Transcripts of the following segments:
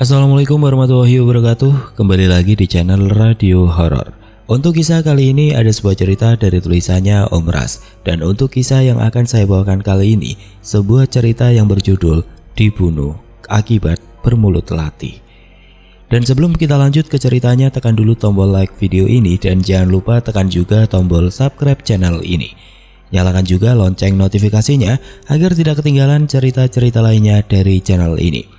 Assalamualaikum warahmatullahi wabarakatuh. Kembali lagi di channel Radio Horor. Untuk kisah kali ini ada sebuah cerita dari tulisannya Om Ras. Dan untuk kisah yang akan saya bawakan kali ini, sebuah cerita yang berjudul Dibunuh Akibat Bermulut Telati. Dan sebelum kita lanjut ke ceritanya, tekan dulu tombol like video ini dan jangan lupa tekan juga tombol subscribe channel ini. Nyalakan juga lonceng notifikasinya agar tidak ketinggalan cerita-cerita lainnya dari channel ini.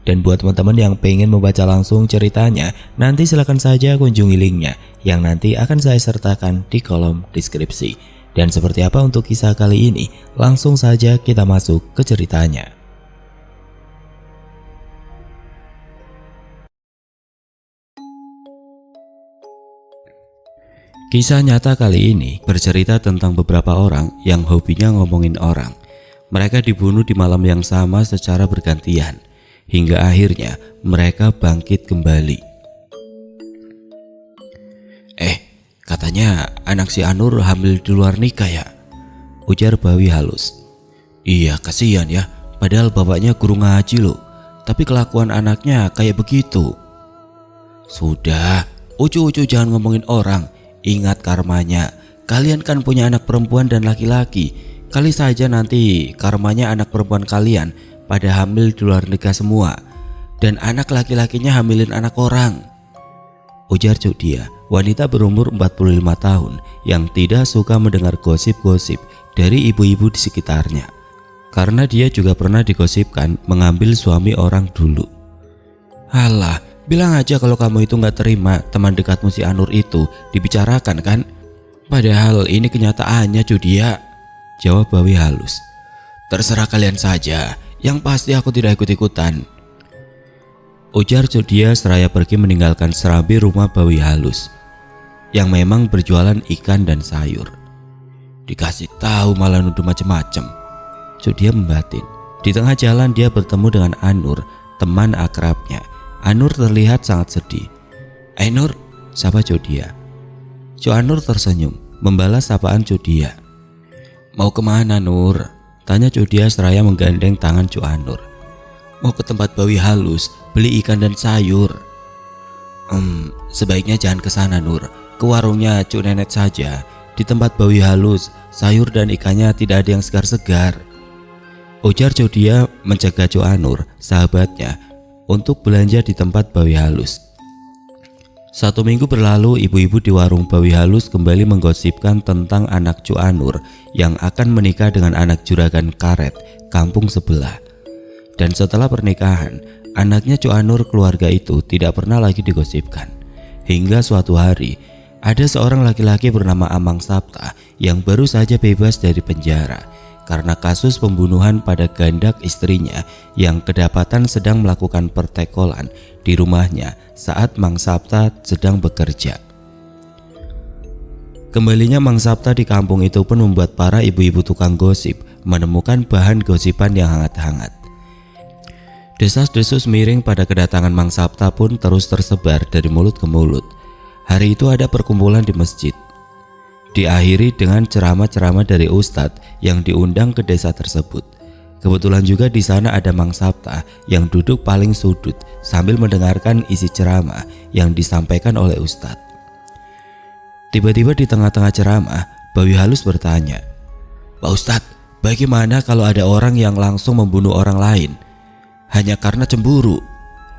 Dan buat teman-teman yang pengen membaca langsung ceritanya, nanti silahkan saja kunjungi linknya yang nanti akan saya sertakan di kolom deskripsi. Dan seperti apa untuk kisah kali ini? Langsung saja kita masuk ke ceritanya. Kisah nyata kali ini bercerita tentang beberapa orang yang hobinya ngomongin orang. Mereka dibunuh di malam yang sama secara bergantian, hingga akhirnya mereka bangkit kembali. Katanya anak si Anur hamil di luar nikah ya? Ujar Bawi halus. Iya, kasihan ya, padahal bapaknya guru ngaji loh. Tapi kelakuan anaknya kayak begitu. Sudah, ucu-ucu jangan ngomongin orang. Ingat karmanya, kalian kan punya anak perempuan dan laki-laki. Kali saja nanti karmanya anak perempuan kalian pada hamil di luar nikah semua, dan anak laki-lakinya hamilin anak orang. Ujar Cudia, wanita berumur 45 tahun yang tidak suka mendengar gosip-gosip dari ibu-ibu di sekitarnya, karena dia juga pernah digosipkan mengambil suami orang dulu. Alah, bilang aja kalau kamu itu gak terima teman dekatmu si Anur itu dibicarakan kan? Padahal ini kenyataannya Cudia, jawab Bawi halus. Terserah kalian saja, yang pasti aku tidak ikut-ikutan, ujar Cudia seraya pergi meninggalkan serambi rumah Bawi halus yang memang berjualan ikan dan sayur. Dikasih tahu malah nuduh macem-macem, Cudia membatin. Di tengah jalan dia bertemu dengan Anur, teman akrabnya. Anur terlihat sangat sedih. Nur, sapa Cudia. Cu Anur tersenyum membalas sapaan Cudia. Mau kemana Nur? Tanya Cudia seraya menggandeng tangan Cu Anur. Mau ke tempat Bawi halus, beli ikan dan sayur. Sebaiknya jangan ke sana Nur, ke warungnya Cu Nenet saja. Di tempat Bawi halus, sayur dan ikannya tidak ada yang segar-segar, ujar Cudia mencegah Cu Anur, sahabatnya, untuk belanja di tempat Bawi halus. 1 minggu berlalu, ibu-ibu di warung Bawi halus kembali menggosipkan tentang anak Cu Anur yang akan menikah dengan anak juragan karet kampung sebelah. Dan setelah pernikahan, anaknya Cu Anur keluarga itu tidak pernah lagi digosipkan. Hingga suatu hari, ada seorang laki-laki bernama Amang Sapta yang baru saja bebas dari penjara karena kasus pembunuhan pada gandak istrinya yang kedapatan sedang melakukan pertekolan di rumahnya saat Mang Sapta sedang bekerja. Kembalinya Mang Sapta di kampung itu pun membuat para ibu-ibu tukang gosip menemukan bahan gosipan yang hangat-hangat. Desas-desus miring pada kedatangan Mang Sapta pun terus tersebar dari mulut ke mulut. Hari itu ada perkumpulan di masjid, diakhiri dengan ceramah-ceramah dari ustadz yang diundang ke desa tersebut. Kebetulan juga di sana ada Mang Sapta yang duduk paling sudut sambil mendengarkan isi ceramah yang disampaikan oleh ustadz. Tiba-tiba di tengah-tengah ceramah, Bawi halus bertanya, Pak Ustadz, bagaimana kalau ada orang yang langsung membunuh orang lain hanya karena cemburu?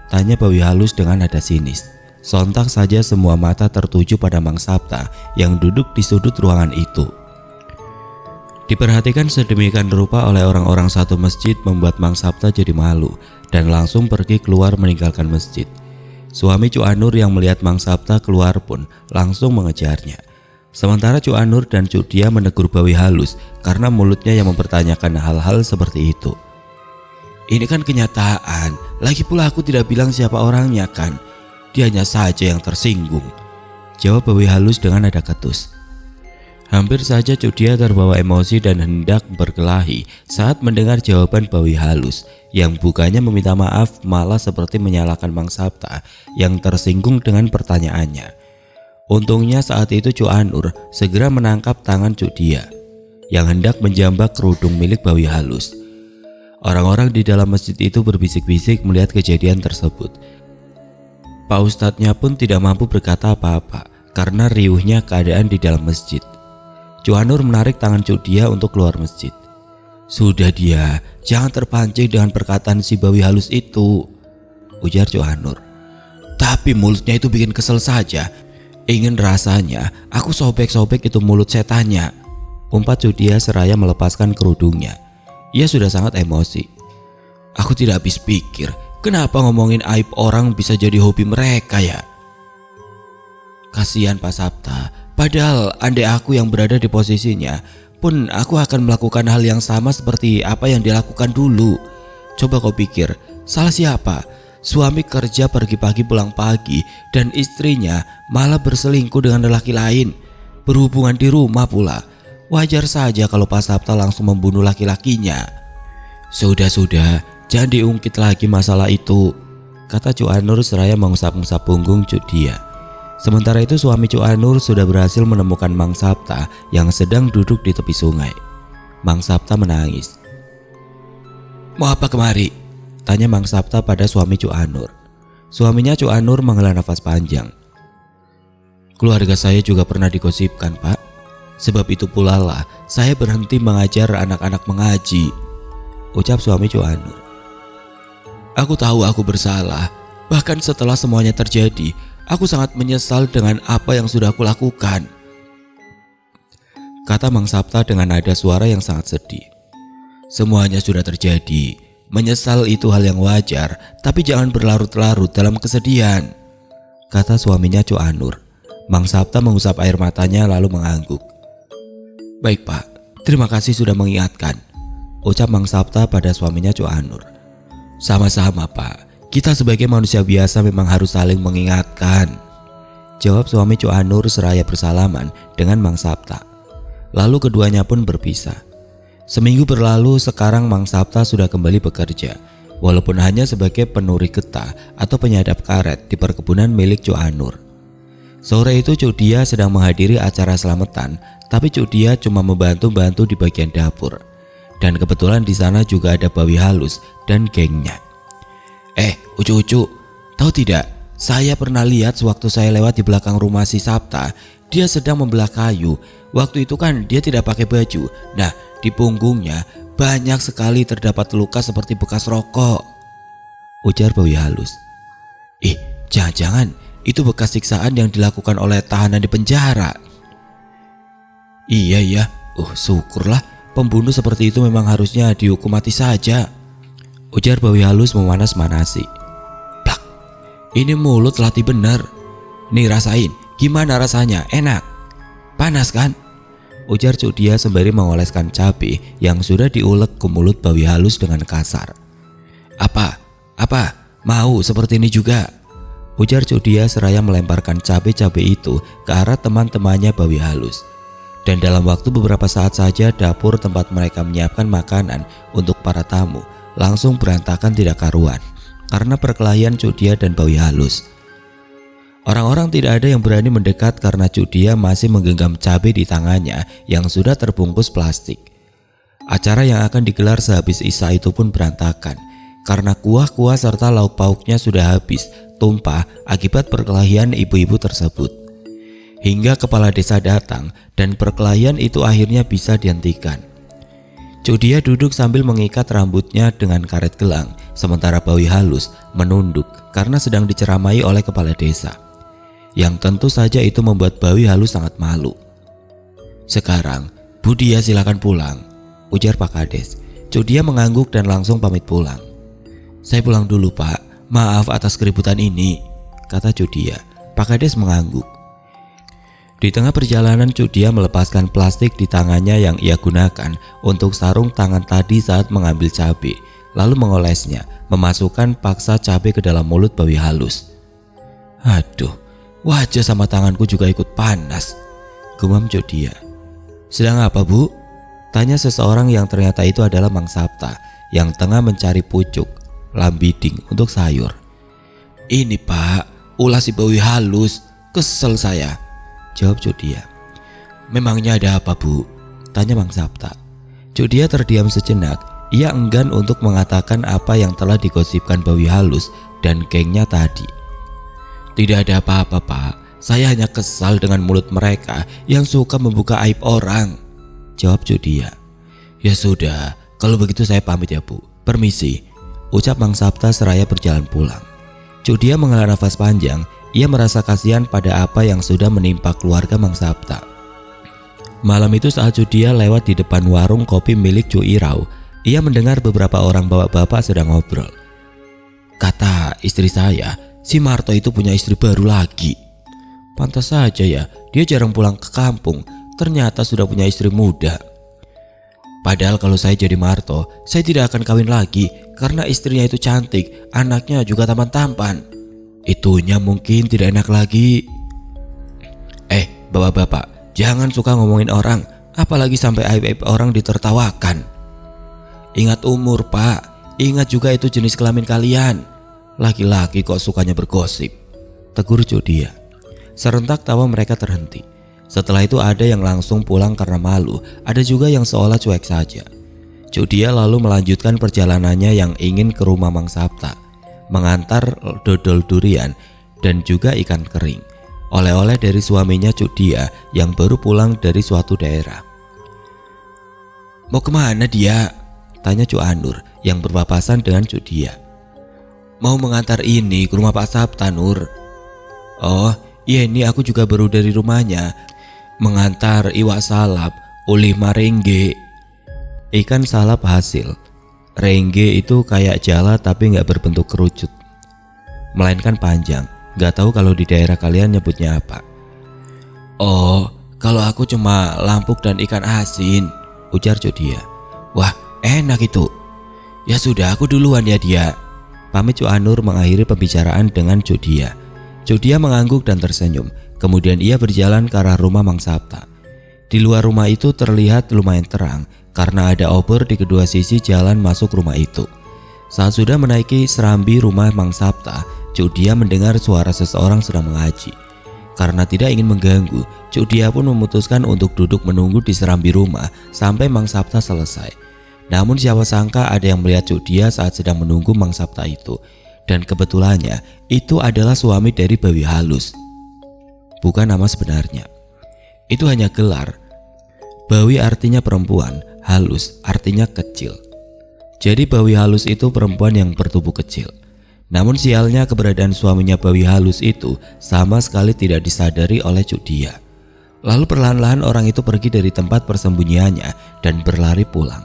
Tanya Bawi halus dengan nada sinis. Sontak saja semua mata tertuju pada Mang Sapta yang duduk di sudut ruangan itu. Diperhatikan sedemikian rupa oleh orang-orang satu masjid membuat Mang Sapta jadi malu dan langsung pergi keluar meninggalkan masjid. Suami Cu Anur yang melihat Mang Sapta keluar pun langsung mengejarnya. Sementara Cu Anur dan Cudia menegur Bawi halus karena mulutnya yang mempertanyakan hal-hal seperti itu. Ini kan kenyataan, lagi pula aku tidak bilang siapa orangnya kan. Dianya saja yang tersinggung, jawab Bawi halus dengan nada ketus. Hampir saja Cudia terbawa emosi dan hendak berkelahi saat mendengar jawaban Bawi halus yang bukannya meminta maaf malah seperti menyalahkan Mang Sapta yang tersinggung dengan pertanyaannya. Untungnya saat itu Cu Anur segera menangkap tangan Cudia yang hendak menjambak kerudung milik Bawi halus. Orang-orang di dalam masjid itu berbisik-bisik melihat kejadian tersebut. Pak Ustadznya pun tidak mampu berkata apa-apa karena riuhnya keadaan di dalam masjid. Cuk Anur menarik tangan Cuk Dia untuk keluar masjid. "Sudah Dia, jangan terpancing dengan perkataan si bawi halus itu," ujar Cuk Anur. "Tapi mulutnya itu bikin kesel saja. Ingin rasanya aku sobek-sobek itu mulut setannya," umpat Cuk Dia seraya melepaskan kerudungnya. Ia sudah sangat emosi. "Aku tidak habis pikir, kenapa ngomongin aib orang bisa jadi hobi mereka ya? Kasihan Pak Sapta, padahal andai aku yang berada di posisinya pun aku akan melakukan hal yang sama seperti apa yang dilakukan dulu. Coba kau pikir, salah siapa? Suami kerja pergi pagi pulang pagi dan istrinya malah berselingkuh dengan lelaki lain, berhubungan di rumah pula. Wajar saja kalau Pak Sapta langsung membunuh laki-lakinya." Sudah, jangan diungkit lagi masalah itu," kata Cuk Anur seraya mengusap-usap punggung Cuk Dia. Sementara itu suami Cuk Anur sudah berhasil menemukan Mang Sapta yang sedang duduk di tepi sungai. Mang Sapta menangis. "Mau apa kemari?" tanya Mang Sapta pada suami Cuk Anur. Suaminya Cuk Anur menghela nafas panjang. "Keluarga saya juga pernah digosipkan, Pak. Sebab itu pula lah saya berhenti mengajar anak-anak mengaji," ucap suami Cuk Anur. "Aku tahu aku bersalah. Bahkan setelah semuanya terjadi, aku sangat menyesal dengan apa yang sudah aku lakukan," kata Mang Sapta dengan nada suara yang sangat sedih. "Semuanya sudah terjadi. Menyesal itu hal yang wajar, tapi jangan berlarut-larut dalam kesedihan," kata suaminya Cuk Anur. Mang Sapta mengusap air matanya lalu mengangguk. "Baik Pak, terima kasih sudah mengingatkan," ucap Mang Sapta pada suaminya Cuk Anur. "Sama-sama Pak, kita sebagai manusia biasa memang harus saling mengingatkan," jawab suami Cuk Anur seraya bersalaman dengan Mang Sapta. Lalu keduanya pun berpisah. Seminggu berlalu, sekarang Mang Sapta sudah kembali bekerja, walaupun hanya sebagai penuri getah atau penyadap karet di perkebunan milik Cuk Anur. Sore itu Cuk Dia sedang menghadiri acara selamatan, tapi Cuk Dia cuma membantu-bantu di bagian dapur. Dan kebetulan di sana juga ada bawi halus dan gengnya. Ucu-ucu, tahu tidak? Saya pernah lihat sewaktu saya lewat di belakang rumah si Sapta, dia sedang membelah kayu. Waktu itu kan dia tidak pakai baju. Nah, di punggungnya banyak sekali terdapat luka seperti bekas rokok," ujar bawi halus. Jangan-jangan itu bekas siksaan yang dilakukan oleh tahanan di penjara." Iya ya, syukurlah, pembunuh seperti itu memang harusnya dihukum mati saja," ujar bawi halus memanas-manasi. "Plak, ini mulut latih bener. Nih rasain, gimana rasanya? Enak? Panas kan?" ujar Cuk Dia sembari mengoleskan cabai yang sudah diulek ke mulut bawi halus dengan kasar. Apa? Mau seperti ini juga?" ujar Cuk Dia seraya melemparkan cabai-cabai itu ke arah teman-temannya bawi halus. Dan dalam waktu beberapa saat saja dapur tempat mereka menyiapkan makanan untuk para tamu langsung berantakan tidak karuan karena perkelahian Cuk Dia dan bawi halus. Orang-orang tidak ada yang berani mendekat karena Cuk Dia masih menggenggam cabai di tangannya yang sudah terbungkus plastik. Acara yang akan digelar sehabis Isya itu pun berantakan karena kuah-kuah serta lauk pauknya sudah habis tumpah akibat perkelahian ibu-ibu tersebut. Hingga kepala desa datang dan perkelahian itu akhirnya bisa dihentikan. Cuk Dia duduk sambil mengikat rambutnya dengan karet gelang, sementara bawi halus menunduk karena sedang diceramai oleh kepala desa. Yang tentu saja itu membuat bawi halus sangat malu. "Sekarang Bu Dia silakan pulang," ujar Pak Kades. Cuk Dia mengangguk dan langsung pamit pulang. "Saya pulang dulu Pak, maaf atas keributan ini," kata Cuk Dia. Pak Kades mengangguk. Di tengah perjalanan Cuk Dia melepaskan plastik di tangannya yang ia gunakan untuk sarung tangan tadi saat mengambil cabai, lalu mengolesnya, memasukkan paksa cabai ke dalam mulut bawi halus. "Aduh, wajah sama tanganku juga ikut panas," gumam Cuk Dia. "Sedang apa Bu?" tanya seseorang yang ternyata itu adalah Mang Sapta yang tengah mencari pucuk lambiding untuk sayur. "Ini Pak, ulah si bawi halus, kesel saya," jawab Cuk Dia. "Memangnya ada apa Bu?" tanya Mang Sapta. Cuk Dia terdiam sejenak. Ia enggan untuk mengatakan apa yang telah digosipkan Bawi Halus dan gengnya tadi. Tidak ada apa-apa, Pak. Saya hanya kesal dengan mulut mereka yang suka membuka aib orang, jawab Jodia. Ya sudah, kalau begitu saya pamit ya Bu. Permisi, ucap Mang Sapta seraya berjalan pulang. Jodia menghela nafas panjang. Ia merasa kasihan pada apa yang sudah menimpa keluarga Mang Sapta. Malam itu saat Jodia lewat di depan warung kopi milik Cu Irau, ia mendengar beberapa orang bapak-bapak sedang ngobrol. Kata istri saya, si Marto itu punya istri baru lagi. Pantas saja ya, dia jarang pulang ke kampung, ternyata sudah punya istri muda. Padahal kalau saya jadi Marto, saya tidak akan kawin lagi karena istrinya itu cantik, anaknya juga tampan-tampan. Itunya mungkin tidak enak lagi. Bapak-bapak, jangan suka ngomongin orang, apalagi sampai aib-aib orang ditertawakan. Ingat umur, Pak. Ingat juga itu jenis kelamin kalian. Laki-laki kok sukanya bergosip, tegur Jodia. Serentak tawa mereka terhenti. Setelah itu ada yang langsung pulang karena malu, ada juga yang seolah cuek saja. Jodia lalu melanjutkan perjalanannya yang ingin ke rumah Mang Sapta, mengantar dodol durian dan juga ikan kering, oleh-oleh dari suaminya Jodia yang baru pulang dari suatu daerah. Mau kemana dia? Tanya Cu Anur yang berpapasan dengan Jodia. Mau mengantar ini ke rumah Pak Sapta, Nur. Oh iya, ini aku juga baru dari rumahnya, mengantar iwak salap uli marengge. Ikan salap hasil. Rengge itu kayak jala tapi nggak berbentuk kerucut, melainkan panjang. Nggak tahu kalau di daerah kalian nyebutnya apa. Oh, kalau aku cuma lampuk dan ikan asin, ujar Jodia. Wah, enak itu. Ya sudah, aku duluan ya dia. Pamit Cu Anur mengakhiri pembicaraan dengan Jodia. Jodia mengangguk dan tersenyum. Kemudian ia berjalan ke arah rumah Mang Sapta. Di luar rumah itu terlihat lumayan terang karena ada obor di kedua sisi jalan masuk rumah itu. Saat sudah menaiki serambi rumah Mang Sapta, Jodia mendengar suara seseorang sedang mengaji. Karena tidak ingin mengganggu, Jodia pun memutuskan untuk duduk menunggu di serambi rumah sampai Mang Sapta selesai. Namun siapa sangka ada yang melihat Jodia saat sedang menunggu Mang Sapta itu. Dan kebetulannya itu adalah suami dari Bawi Halus. Bukan nama sebenarnya. Itu hanya gelar. Bawi artinya perempuan, halus artinya kecil. Jadi Bawi Halus itu perempuan yang bertubuh kecil. Namun sialnya keberadaan suaminya Bawi Halus itu sama sekali tidak disadari oleh Jodia. Lalu perlahan-lahan orang itu pergi dari tempat persembunyiannya dan berlari pulang.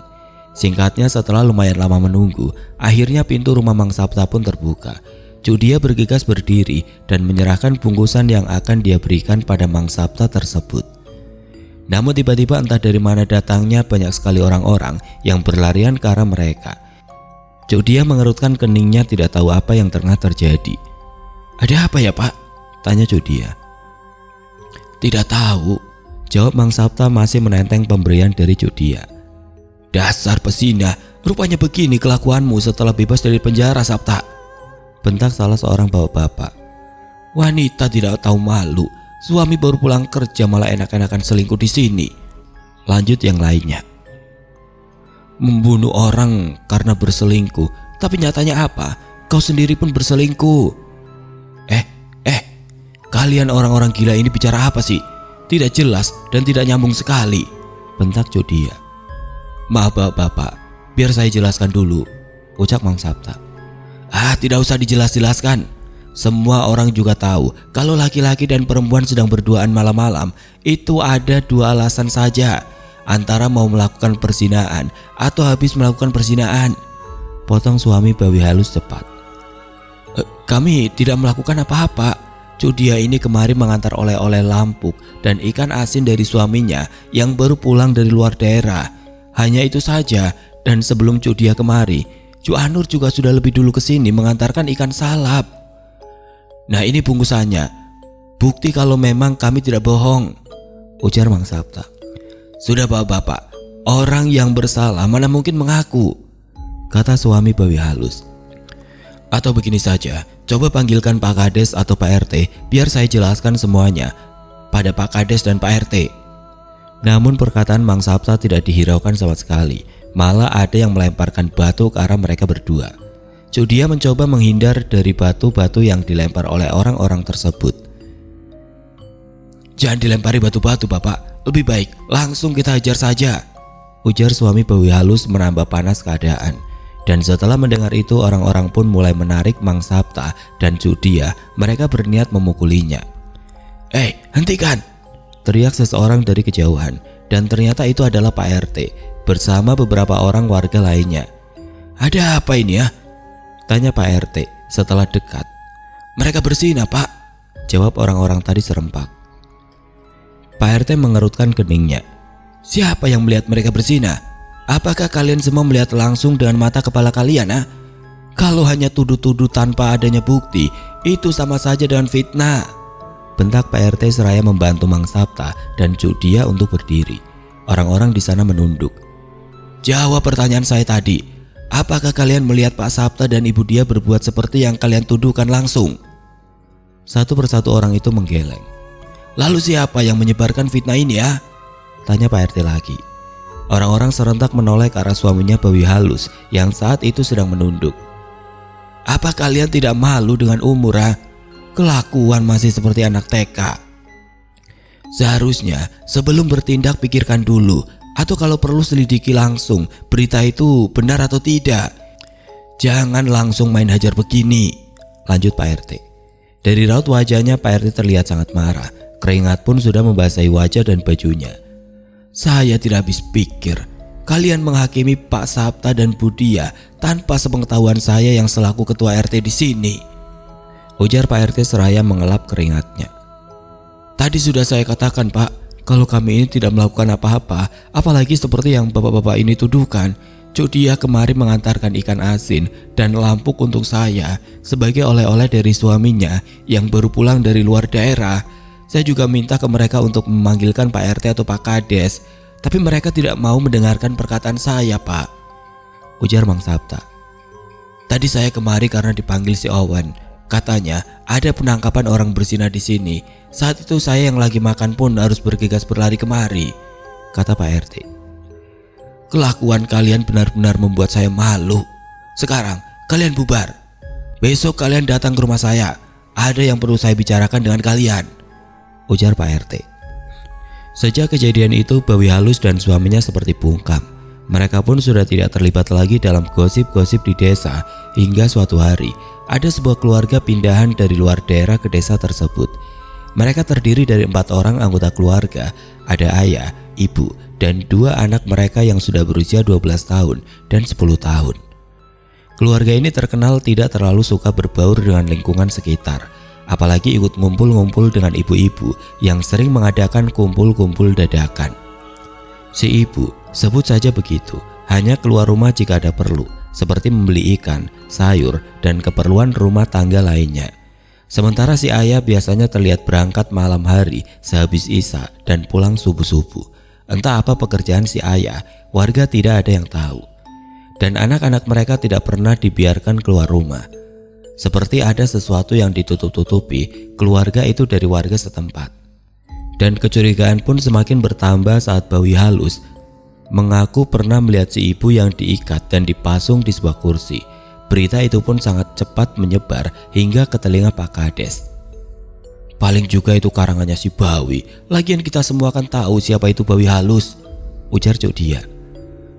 Singkatnya, setelah lumayan lama menunggu, akhirnya pintu rumah Mang Sapta pun terbuka. Jodia bergegas berdiri dan menyerahkan bungkusan yang akan dia berikan pada Mang Sapta tersebut. Namun tiba-tiba entah dari mana datangnya banyak sekali orang-orang yang berlarian ke arah mereka. Jodia mengerutkan keningnya, tidak tahu apa yang tengah terjadi. Ada apa ya, Pak? Tanya Jodia. Tidak tahu, jawab Mang Sapta masih menenteng pemberian dari Jodia. Dasar pesina, rupanya begini kelakuanmu setelah bebas dari penjara, Sapta, bentak salah seorang bapak-bapak. Wanita tidak tahu malu, suami baru pulang kerja malah enak-enakan selingkuh di sini, lanjut yang lainnya. Membunuh orang karena berselingkuh, tapi nyatanya apa? Kau sendiri pun berselingkuh. Kalian orang-orang gila ini bicara apa sih? Tidak jelas dan tidak nyambung sekali, bentak Jodia. Maaf bapak, biar saya jelaskan dulu, ucap Mang Sapta. Tidak usah dijelas-jelaskan. Semua orang juga tahu kalau laki-laki dan perempuan sedang berduaan malam-malam itu ada dua alasan saja, antara mau melakukan perzinaan atau habis melakukan perzinaan, potong suami Bawi Halus cepat. Kami tidak melakukan apa-apa. Jodia ini kemarin mengantar oleh-oleh lampuk dan ikan asin dari suaminya yang baru pulang dari luar daerah. Hanya itu saja, dan sebelum Jodia kemari, Cu Anur juga sudah lebih dulu ke sini mengantarkan ikan salap. Nah, ini bungkusannya. Bukti kalau memang kami tidak bohong, ujar Mang Sapta. Sudah bapak-bapak, orang yang bersalah mana mungkin mengaku, kata suami Bawi Halus. Atau begini saja, coba panggilkan Pak Kades atau Pak RT biar saya jelaskan semuanya pada Pak Kades dan Pak RT. Namun perkataan Mang Sapta tidak dihiraukan sama sekali. Malah ada yang melemparkan batu ke arah mereka berdua. Cudia mencoba menghindar dari batu-batu yang dilempar oleh orang-orang tersebut. "Jangan dilempari batu-batu, Bapak. Lebih baik langsung kita hajar saja," ujar suami Bawi Halus menambah panas keadaan. Dan setelah mendengar itu, orang-orang pun mulai menarik Mang Sapta dan Cudia. Mereka berniat memukulinya. Hentikan!" teriak seseorang dari kejauhan. Dan ternyata itu adalah Pak RT bersama beberapa orang warga lainnya. "Ada apa ini ya?" tanya Pak RT setelah dekat. "Mereka bersinah, Pak," jawab orang-orang tadi serempak. Pak RT mengerutkan keningnya. "Siapa yang melihat mereka bersinah? Apakah kalian semua melihat langsung dengan mata kepala kalian? Kalau hanya tuduh-tuduh tanpa adanya bukti, itu sama saja dengan fitnah," bentak Pak RT seraya membantu Mang Sapta dan Cudia untuk berdiri. Orang-orang di sana menunduk. "Jawab pertanyaan saya tadi. Apakah kalian melihat Pak Sapta dan Ibu Dia berbuat seperti yang kalian tuduhkan langsung?" Satu persatu orang itu menggeleng. "Lalu siapa yang menyebarkan fitnah ini ya?" tanya Pak RT lagi. Orang-orang serentak menoleh ke arah suaminya Bawi Halus yang saat itu sedang menunduk. "Apa kalian tidak malu dengan umur? Kelakuan masih seperti anak TK. Seharusnya sebelum bertindak pikirkan dulu, atau kalau perlu selidiki langsung berita itu benar atau tidak. Jangan langsung main hajar begini," lanjut Pak RT. Dari raut wajahnya Pak RT terlihat sangat marah. Keringat pun sudah membasahi wajah dan bajunya. "Saya tidak habis pikir kalian menghakimi Pak Sapta dan Bu Dia tanpa sepengetahuan saya yang selaku ketua RT di sini," ujar Pak RT seraya mengelap keringatnya. "Tadi sudah saya katakan, Pak, kalau kami ini tidak melakukan apa-apa, apalagi seperti yang bapak-bapak ini tuduhkan. Cudia kemarin mengantarkan ikan asin dan lampuk untuk saya sebagai oleh-oleh dari suaminya yang baru pulang dari luar daerah. Saya juga minta ke mereka untuk memanggilkan Pak RT atau Pak Kades, tapi mereka tidak mau mendengarkan perkataan saya, Pak," ujar Mang Sapta. "Tadi saya kemari karena dipanggil si Owen. Katanya ada penangkapan orang berzina di sini. Saat itu saya yang lagi makan pun harus bergegas berlari kemari," kata Pak RT. "Kelakuan kalian benar-benar membuat saya malu. Sekarang kalian bubar. Besok kalian datang ke rumah saya. Ada yang perlu saya bicarakan dengan kalian," ujar Pak RT. Sejak kejadian itu, Bawi Halus dan suaminya seperti bungkam. Mereka pun sudah tidak terlibat lagi dalam gosip-gosip di desa. Hingga suatu hari ada sebuah keluarga pindahan dari luar daerah ke desa tersebut. Mereka terdiri dari 4 orang anggota keluarga. Ada ayah, ibu, dan 2 anak mereka yang sudah berusia 12 tahun dan 10 tahun. Keluarga ini terkenal tidak terlalu suka berbaur dengan lingkungan sekitar, apalagi ikut ngumpul-ngumpul dengan ibu-ibu yang sering mengadakan kumpul-kumpul dadakan. Si ibu, sebut saja begitu, hanya keluar rumah jika ada perlu, seperti membeli ikan, sayur, dan keperluan rumah tangga lainnya. Sementara si ayah biasanya terlihat berangkat malam hari sehabis isya dan pulang subuh-subuh. Entah apa pekerjaan si ayah, warga tidak ada yang tahu. Dan anak-anak mereka tidak pernah dibiarkan keluar rumah. Seperti ada sesuatu yang ditutup-tutupi keluarga itu dari warga setempat. Dan kecurigaan pun semakin bertambah saat Bawi Halus mengaku pernah melihat si ibu yang diikat dan dipasung di sebuah kursi. Berita itu pun sangat cepat menyebar hingga ke telinga Pak Kades. "Paling juga itu karangannya si Bawi. Lagian kita semua kan tahu siapa itu Bawi Halus," ujar Cuk Dia.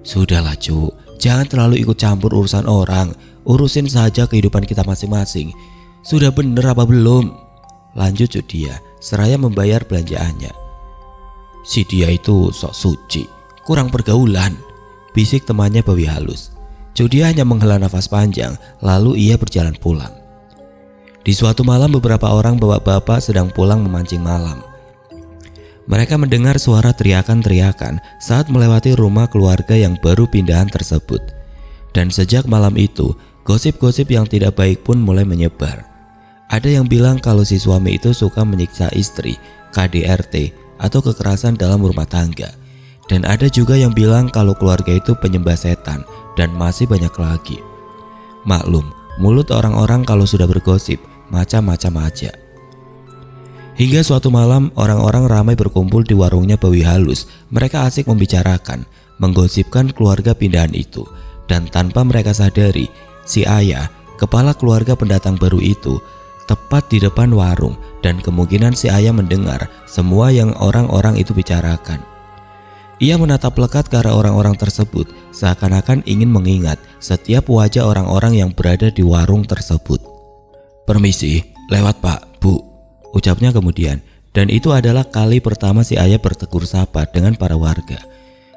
"Sudahlah Cuk, jangan terlalu ikut campur urusan orang. Urusin saja kehidupan kita masing-masing. Sudah bener apa belum?" lanjut Cuk Dia seraya membayar belanjaannya. "Si dia itu sok suci, kurang pergaulan," bisik temannya Bawi Halus. Cuk Dia hanya menghela nafas panjang, lalu ia berjalan pulang. Di suatu malam beberapa orang bapak-bapak sedang pulang memancing malam. Mereka mendengar suara teriakan-teriakan saat melewati rumah keluarga yang baru pindahan tersebut. Dan sejak malam itu, gosip-gosip yang tidak baik pun mulai menyebar. Ada yang bilang kalau si suami itu suka menyiksa istri, KDRT, atau kekerasan dalam rumah tangga. Dan ada juga yang bilang kalau keluarga itu penyembah setan, dan masih banyak lagi. Maklum, mulut orang-orang kalau sudah bergosip macam-macam aja. Hingga suatu malam orang-orang ramai berkumpul di warungnya Bawi Halus. Mereka asik membicarakan menggosipkan keluarga pindahan itu. Dan tanpa mereka sadari, si ayah, kepala keluarga pendatang baru itu, tepat di depan warung, dan kemungkinan si ayah mendengar semua yang orang-orang itu bicarakan. Ia menatap lekat ke arah orang-orang tersebut, seakan-akan ingin mengingat setiap wajah orang-orang yang berada di warung tersebut. "Permisi, lewat Pak, Bu," ucapnya kemudian. Dan itu adalah kali pertama si ayah bertegur sapa dengan para warga.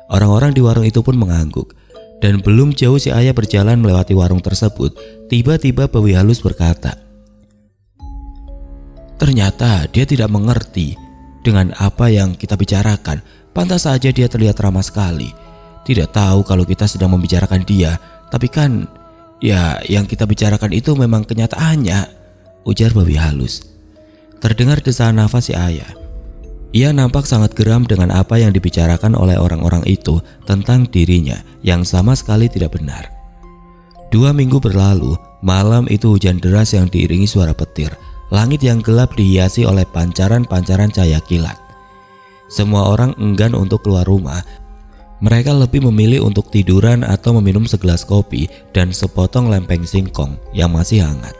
Orang-orang di warung itu pun mengangguk. Dan belum jauh si ayah berjalan melewati warung tersebut, tiba-tiba Bawi Halus berkata, "Ternyata dia tidak mengerti dengan apa yang kita bicarakan. Pantas saja dia terlihat ramah sekali. Tidak tahu kalau kita sedang membicarakan dia. Tapi kan, ya yang kita bicarakan itu memang kenyataannya," ujar Bawi Halus. Terdengar desahan nafas si ayah. Ia nampak sangat geram dengan apa yang dibicarakan oleh orang-orang itu tentang dirinya yang sama sekali tidak benar. 2 minggu berlalu, malam itu hujan deras yang diiringi suara petir. Langit yang gelap dihiasi oleh pancaran-pancaran cahaya kilat. Semua orang enggan untuk keluar rumah. Mereka lebih memilih untuk tiduran atau meminum segelas kopi dan sepotong lempeng singkong yang masih hangat.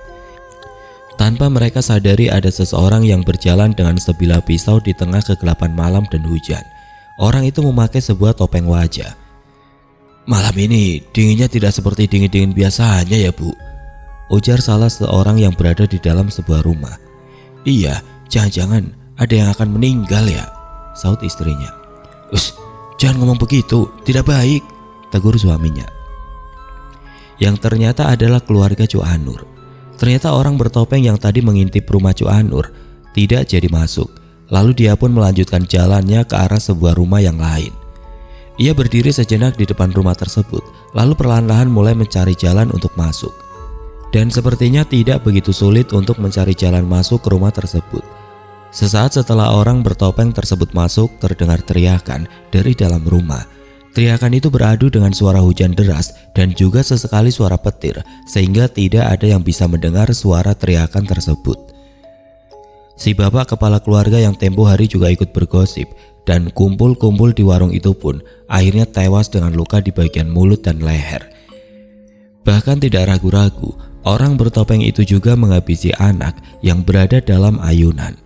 Tanpa mereka sadari ada seseorang yang berjalan dengan sebilah pisau di tengah kegelapan malam dan hujan. Orang itu memakai sebuah topeng wajah. "Malam ini dinginnya tidak seperti dingin-dingin biasanya ya, Bu," ujar salah seorang yang berada di dalam sebuah rumah. "Iya, jangan-jangan ada yang akan meninggal ya," saut istrinya. "Us, jangan ngomong begitu, tidak baik," tegur suaminya. Yang ternyata adalah keluarga Cu Anur. Ternyata orang bertopeng yang tadi mengintip rumah Cu Anur tidak jadi masuk. Lalu dia pun melanjutkan jalannya ke arah sebuah rumah yang lain. Ia berdiri sejenak di depan rumah tersebut, lalu perlahan-lahan mulai mencari jalan untuk masuk. Dan sepertinya tidak begitu sulit untuk mencari jalan masuk ke rumah tersebut. Sesaat setelah orang bertopeng tersebut masuk, terdengar teriakan dari dalam rumah. Teriakan itu beradu dengan suara hujan deras dan juga sesekali suara petir, sehingga tidak ada yang bisa mendengar suara teriakan tersebut. Si bapak kepala keluarga yang tempo hari juga ikut bergosip dan kumpul-kumpul di warung itu pun akhirnya tewas dengan luka di bagian mulut dan leher. Bahkan tidak ragu-ragu, orang bertopeng itu juga menghabisi anak yang berada dalam ayunan.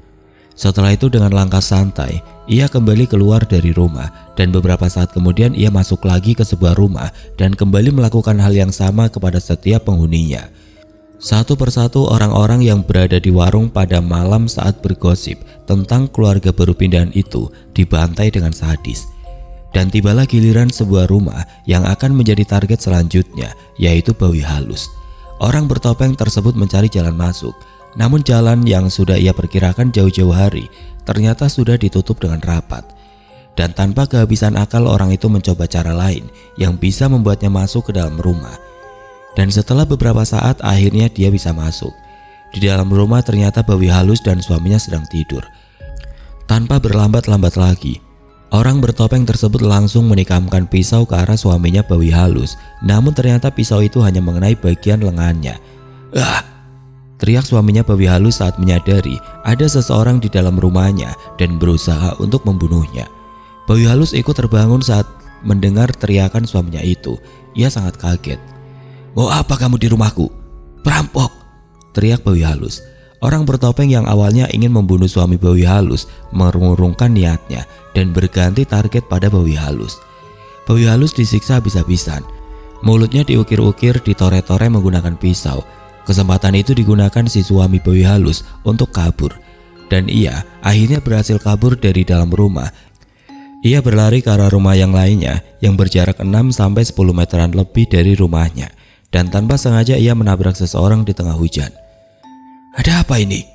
Setelah itu dengan langkah santai, ia kembali keluar dari rumah dan beberapa saat kemudian ia masuk lagi ke sebuah rumah dan kembali melakukan hal yang sama kepada setiap penghuninya. Satu persatu orang-orang yang berada di warung pada malam saat bergosip tentang keluarga baru pindahan itu dibantai dengan sadis. Dan tibalah giliran sebuah rumah yang akan menjadi target selanjutnya, yaitu Bawi Halus. Orang bertopeng tersebut mencari jalan masuk. Namun jalan yang sudah ia perkirakan jauh-jauh hari ternyata sudah ditutup dengan rapat. Dan tanpa kehabisan akal orang itu mencoba cara lain yang bisa membuatnya masuk ke dalam rumah. Dan setelah beberapa saat akhirnya dia bisa masuk. Di dalam rumah ternyata Bawi Halus dan suaminya sedang tidur. Tanpa berlambat-lambat lagi, orang bertopeng tersebut langsung menikamkan pisau ke arah suaminya Bawi Halus. Namun ternyata pisau itu hanya mengenai bagian lengannya. "Ah!" teriak suaminya Bawi Halus saat menyadari ada seseorang di dalam rumahnya dan berusaha untuk membunuhnya. Bawi Halus ikut terbangun saat mendengar teriakan suaminya itu. Ia sangat kaget. "Mau apa kamu di rumahku? Perampok!" teriak Bawi Halus. Orang bertopeng yang awalnya ingin membunuh suami Bawi Halus mengurungkan niatnya dan berganti target pada Bawi Halus. Bawi Halus disiksa habis-habisan. Mulutnya diukir-ukir, ditore-tore menggunakan pisau. Kesempatan itu digunakan si suami Bawi Halus untuk kabur. Dan ia akhirnya berhasil kabur dari dalam rumah. Ia berlari ke arah rumah yang lainnya yang berjarak 6-10 meteran lebih dari rumahnya. Dan tanpa sengaja ia menabrak seseorang di tengah hujan. "Ada apa ini?"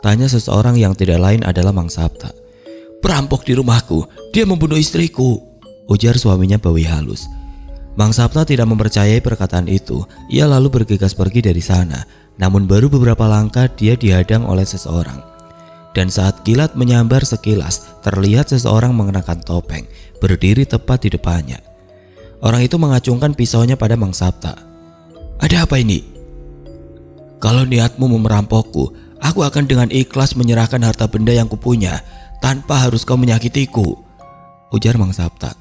tanya seseorang yang tidak lain adalah Mang Sapta. "Perampok di rumahku, dia membunuh istriku," ujar suaminya Bawi Halus. Mang Sapta tidak mempercayai perkataan itu. Ia lalu bergegas pergi dari sana. Namun baru beberapa langkah dia dihadang oleh seseorang. Dan saat kilat menyambar sekilas, terlihat seseorang mengenakan topeng berdiri tepat di depannya. Orang itu mengacungkan pisaunya pada Mang Sapta. "Ada apa ini?" "Kalau niatmu merampokku, aku akan dengan ikhlas menyerahkan harta benda yang kupunya tanpa harus kau menyakitiku," ujar Mang Sapta.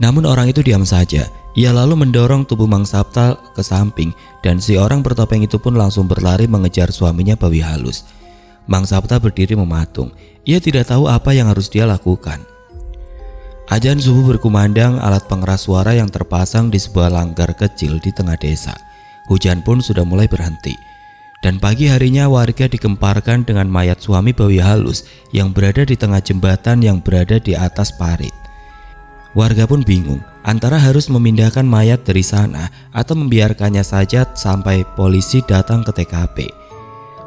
Namun orang itu diam saja. Ia lalu mendorong tubuh Mang Sapta ke samping dan si orang bertopeng itu pun langsung berlari mengejar suaminya Bawi Halus. Mang Sapta berdiri mematung. Ia tidak tahu apa yang harus dia lakukan. Adzan subuh berkumandang, alat pengeras suara yang terpasang di sebuah langgar kecil di tengah desa. Hujan pun sudah mulai berhenti. Dan pagi harinya warga dikemparkan dengan mayat suami Bawi Halus yang berada di tengah jembatan yang berada di atas parit. Warga pun bingung antara harus memindahkan mayat dari sana atau membiarkannya saja sampai polisi datang ke TKP.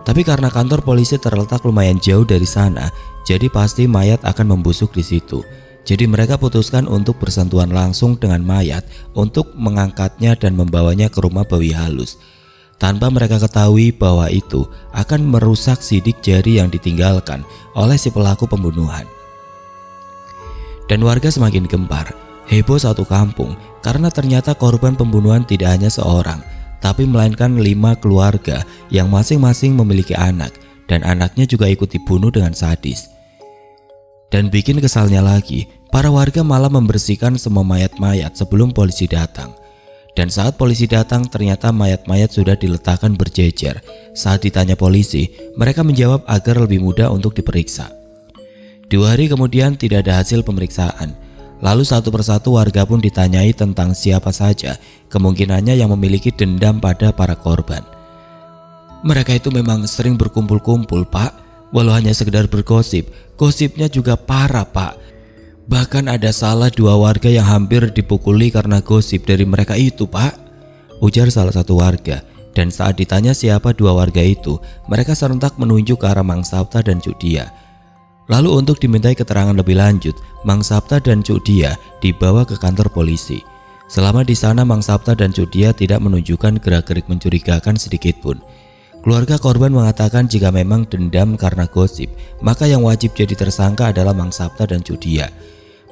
Tapi karena kantor polisi terletak lumayan jauh dari sana, jadi pasti mayat akan membusuk di situ. Jadi mereka putuskan untuk bersentuhan langsung dengan mayat untuk mengangkatnya dan membawanya ke rumah Bawi Halus. Tanpa mereka ketahui bahwa itu akan merusak sidik jari yang ditinggalkan oleh si pelaku pembunuhan. Dan warga semakin gempar, heboh satu kampung karena ternyata korban pembunuhan tidak hanya seorang, tapi melainkan 5 keluarga yang masing-masing memiliki anak dan anaknya juga ikut dibunuh dengan sadis. Dan bikin kesalnya lagi, para warga malah membersihkan semua mayat-mayat sebelum polisi datang. Dan saat polisi datang ternyata mayat-mayat sudah diletakkan berjejer. Saat ditanya polisi, mereka menjawab agar lebih mudah untuk diperiksa. 2 hari kemudian tidak ada hasil pemeriksaan. Lalu satu persatu warga pun ditanyai tentang siapa saja kemungkinannya yang memiliki dendam pada para korban. Mereka itu memang sering berkumpul-kumpul, Pak. Walau hanya sekedar bergosip, gosipnya juga parah, Pak. Bahkan ada salah 2 warga yang hampir dipukuli karena gosip dari mereka itu, Pak, ujar salah satu warga. Dan saat ditanya siapa 2 warga itu, mereka serentak menunjuk ke arah Mang Sapta dan Cuk Dia. Lalu untuk dimintai keterangan lebih lanjut, Mang Sapta dan Cuk Dia dibawa ke kantor polisi. Selama di sana Mang Sapta dan Cuk Dia tidak menunjukkan gerak-gerik mencurigakan sedikitpun. Keluarga korban mengatakan jika memang dendam karena gosip, maka yang wajib jadi tersangka adalah Mang Sapta dan Cuk Dia.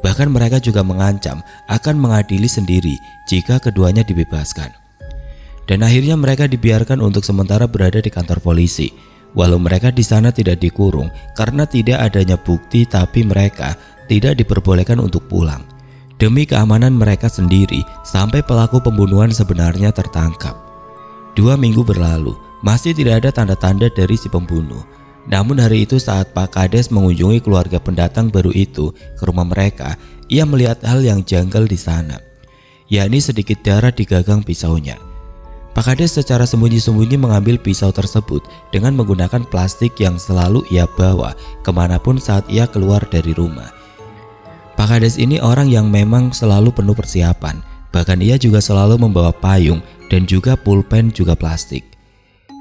Bahkan mereka juga mengancam akan mengadili sendiri jika keduanya dibebaskan. Dan akhirnya mereka dibiarkan untuk sementara berada di kantor polisi. Walau mereka di sana tidak dikurung karena tidak adanya bukti, tapi mereka tidak diperbolehkan untuk pulang. Demi keamanan mereka sendiri sampai pelaku pembunuhan sebenarnya tertangkap. 2 minggu berlalu, masih tidak ada tanda-tanda dari si pembunuh. Namun hari itu saat Pak Kades mengunjungi keluarga pendatang baru itu ke rumah mereka, ia melihat hal yang janggal di sana, yakni sedikit darah di gagang pisaunya. Pak Kades secara sembunyi-sembunyi mengambil pisau tersebut dengan menggunakan plastik yang selalu ia bawa kemanapun saat ia keluar dari rumah. Pak Kades ini orang yang memang selalu penuh persiapan, bahkan ia juga selalu membawa payung dan juga pulpen juga plastik.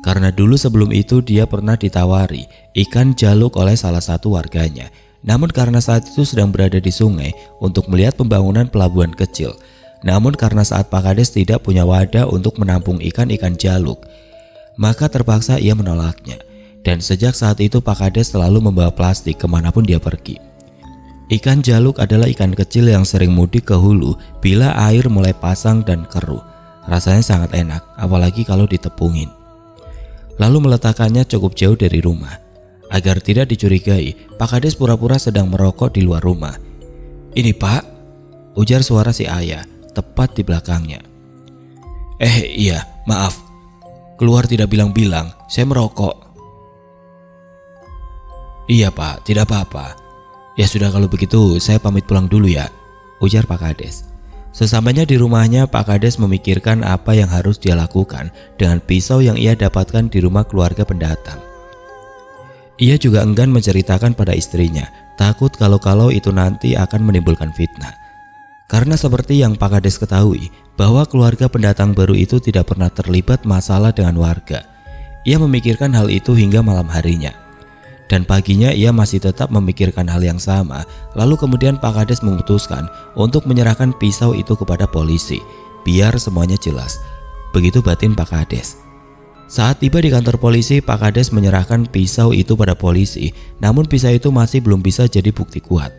Karena dulu sebelum itu dia pernah ditawari ikan jaluk oleh salah satu warganya. Namun karena saat itu sedang berada di sungai untuk melihat pembangunan pelabuhan kecil. Namun karena saat Pak Kades tidak punya wadah untuk menampung ikan-ikan jaluk, maka terpaksa ia menolaknya. Dan sejak saat itu Pak Kades selalu membawa plastik kemanapun dia pergi. Ikan jaluk adalah ikan kecil yang sering mudik ke hulu bila air mulai pasang dan keruh. Rasanya sangat enak, apalagi kalau ditepungin. Lalu meletakkannya cukup jauh dari rumah. Agar tidak dicurigai, Pak Kades pura-pura sedang merokok di luar rumah. "Ini Pak," ujar suara si ayah tepat di belakangnya. Iya, maaf. Keluar tidak bilang-bilang, saya merokok." "Iya Pak, tidak apa-apa." "Ya sudah kalau begitu saya pamit pulang dulu ya," ujar Pak Kades. Sesampainya di rumahnya, Pak Kades memikirkan apa yang harus dia lakukan dengan pisau yang ia dapatkan di rumah keluarga pendatang. Ia juga enggan menceritakan pada istrinya, takut kalau-kalau itu nanti akan menimbulkan fitnah. Karena seperti yang Pak Kades ketahui, bahwa keluarga pendatang baru itu tidak pernah terlibat masalah dengan warga. Ia memikirkan hal itu hingga malam harinya. Dan paginya ia masih tetap memikirkan hal yang sama. Lalu kemudian Pak Kades memutuskan untuk menyerahkan pisau itu kepada polisi, biar semuanya jelas. Begitu batin Pak Kades. Saat tiba di kantor polisi, Pak Kades menyerahkan pisau itu pada polisi. Namun pisau itu masih belum bisa jadi bukti kuat.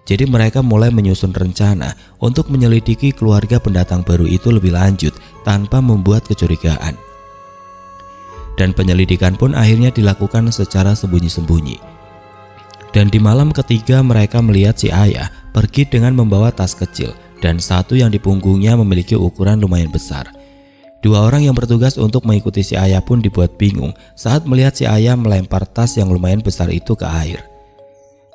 Jadi mereka mulai menyusun rencana untuk menyelidiki keluarga pendatang baru itu lebih lanjut tanpa membuat kecurigaan. Dan penyelidikan pun akhirnya dilakukan secara sembunyi-sembunyi. Dan di malam ketiga mereka melihat si ayah pergi dengan membawa tas kecil dan satu yang di punggungnya memiliki ukuran lumayan besar. Dua orang yang bertugas untuk mengikuti si ayah pun dibuat bingung saat melihat si ayah melempar tas yang lumayan besar itu ke air.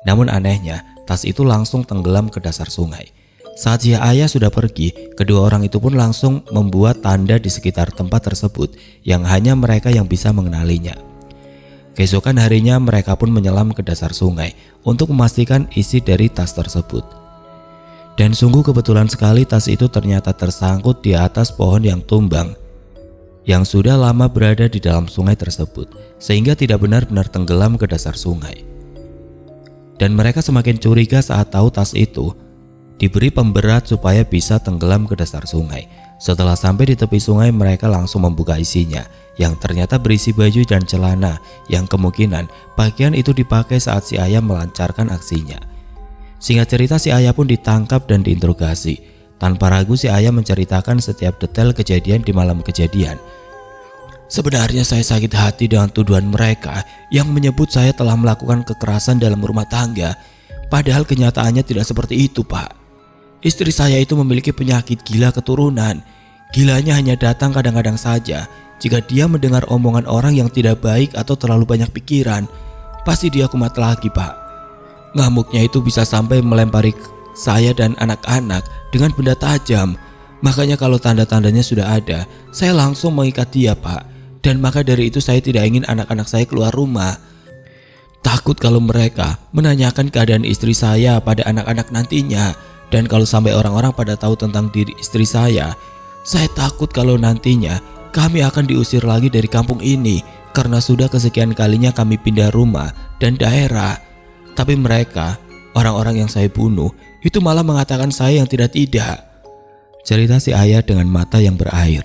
Namun anehnya, tas itu langsung tenggelam ke dasar sungai. Saat si ayah sudah pergi, kedua orang itu pun langsung membuat tanda di sekitar tempat tersebut yang hanya mereka yang bisa mengenalinya. Keesokan harinya mereka pun menyelam ke dasar sungai untuk memastikan isi dari tas tersebut. Dan sungguh kebetulan sekali tas itu ternyata tersangkut di atas pohon yang tumbang yang sudah lama berada di dalam sungai tersebut, sehingga tidak benar-benar tenggelam ke dasar sungai. Dan mereka semakin curiga saat tahu tas itu diberi pemberat supaya bisa tenggelam ke dasar sungai. Setelah sampai di tepi sungai, mereka langsung membuka isinya, yang ternyata berisi baju dan celana yang kemungkinan pakaian itu dipakai saat si ayah melancarkan aksinya. Singkat cerita, si ayah pun ditangkap dan diinterogasi. Tanpa ragu si ayah menceritakan setiap detail kejadian di malam kejadian. Sebenarnya saya sakit hati dengan tuduhan mereka yang menyebut saya telah melakukan kekerasan dalam rumah tangga. Padahal kenyataannya tidak seperti itu, Pak. Istri saya itu memiliki penyakit gila keturunan. Gilanya hanya datang kadang-kadang saja. Jika dia mendengar omongan orang yang tidak baik atau terlalu banyak pikiran, pasti dia kumat lagi, Pak. Ngamuknya itu bisa sampai melempari saya dan anak-anak dengan benda tajam. Makanya kalau tanda-tandanya sudah ada, saya langsung mengikat dia, Pak. Dan maka dari itu saya tidak ingin anak-anak saya keluar rumah. Takut kalau mereka menanyakan keadaan istri saya pada anak-anak nantinya. Dan kalau sampai orang-orang pada tahu tentang diri istri saya takut kalau nantinya kami akan diusir lagi dari kampung ini karena sudah kesekian kalinya kami pindah rumah dan daerah. Tapi mereka, orang-orang yang saya bunuh, itu malah mengatakan saya yang tidak. Cerita si ayah dengan mata yang berair.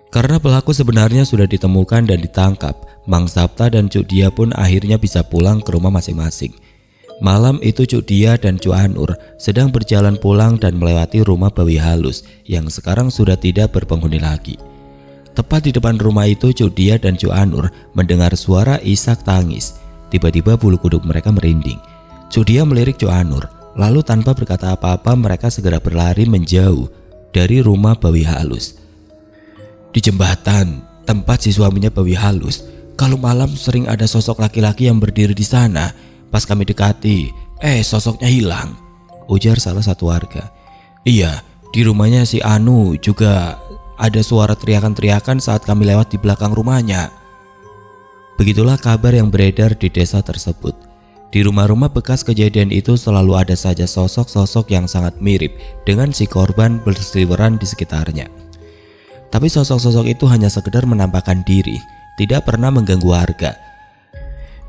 Karena pelaku sebenarnya sudah ditemukan dan ditangkap, Mang Sapta dan Cuk Dia pun akhirnya bisa pulang ke rumah masing-masing. Malam itu Cuk Dia dan Cuk Anur sedang berjalan pulang dan melewati rumah Bawi Halus yang sekarang sudah tidak berpenghuni lagi. Tepat di depan rumah itu Cuk Dia dan Cuk Anur mendengar suara isak tangis. Tiba-tiba bulu kuduk mereka merinding. Cuk Dia melirik Cuk Anur, lalu tanpa berkata apa-apa mereka segera berlari menjauh dari rumah Bawi Halus. Di jembatan tempat si suaminya Bawi Halus, kalau malam sering ada sosok laki-laki yang berdiri di sana. Pas kami dekati, sosoknya hilang, ujar salah satu warga. Iya, di rumahnya si Anu juga ada suara teriakan-teriakan saat kami lewat di belakang rumahnya. Begitulah kabar yang beredar di desa tersebut. Di rumah-rumah bekas kejadian itu selalu ada saja sosok-sosok yang sangat mirip dengan si korban berseliweran di sekitarnya. Tapi sosok-sosok itu hanya sekedar menampakkan diri, tidak pernah mengganggu warga.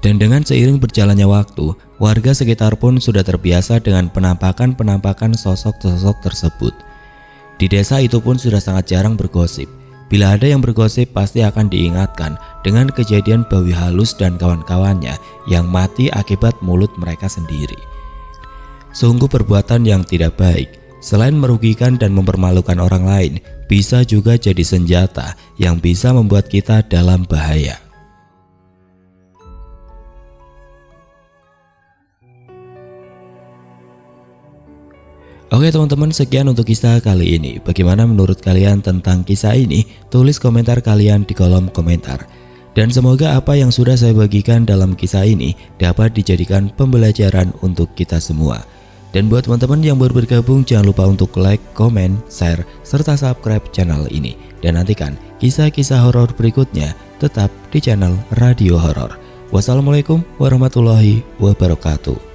Dan dengan seiring berjalannya waktu, warga sekitar pun sudah terbiasa dengan penampakan-penampakan sosok-sosok tersebut. Di desa itu pun sudah sangat jarang bergosip. Bila ada yang bergosip pasti akan diingatkan dengan kejadian Bawi Halus dan kawan-kawannya yang mati akibat mulut mereka sendiri. Sungguh perbuatan yang tidak baik. Selain merugikan dan mempermalukan orang lain, bisa juga jadi senjata yang bisa membuat kita dalam bahaya. Oke teman-teman, sekian untuk kisah kali ini. Bagaimana menurut kalian tentang kisah ini? Tulis komentar kalian di kolom komentar. Dan semoga apa yang sudah saya bagikan dalam kisah ini dapat dijadikan pembelajaran untuk kita semua. Dan buat teman-teman yang baru bergabung, jangan lupa untuk like, komen, share, serta subscribe channel ini. Dan nantikan kisah-kisah horor berikutnya tetap di channel Radio Horor. Wassalamualaikum warahmatullahi wabarakatuh.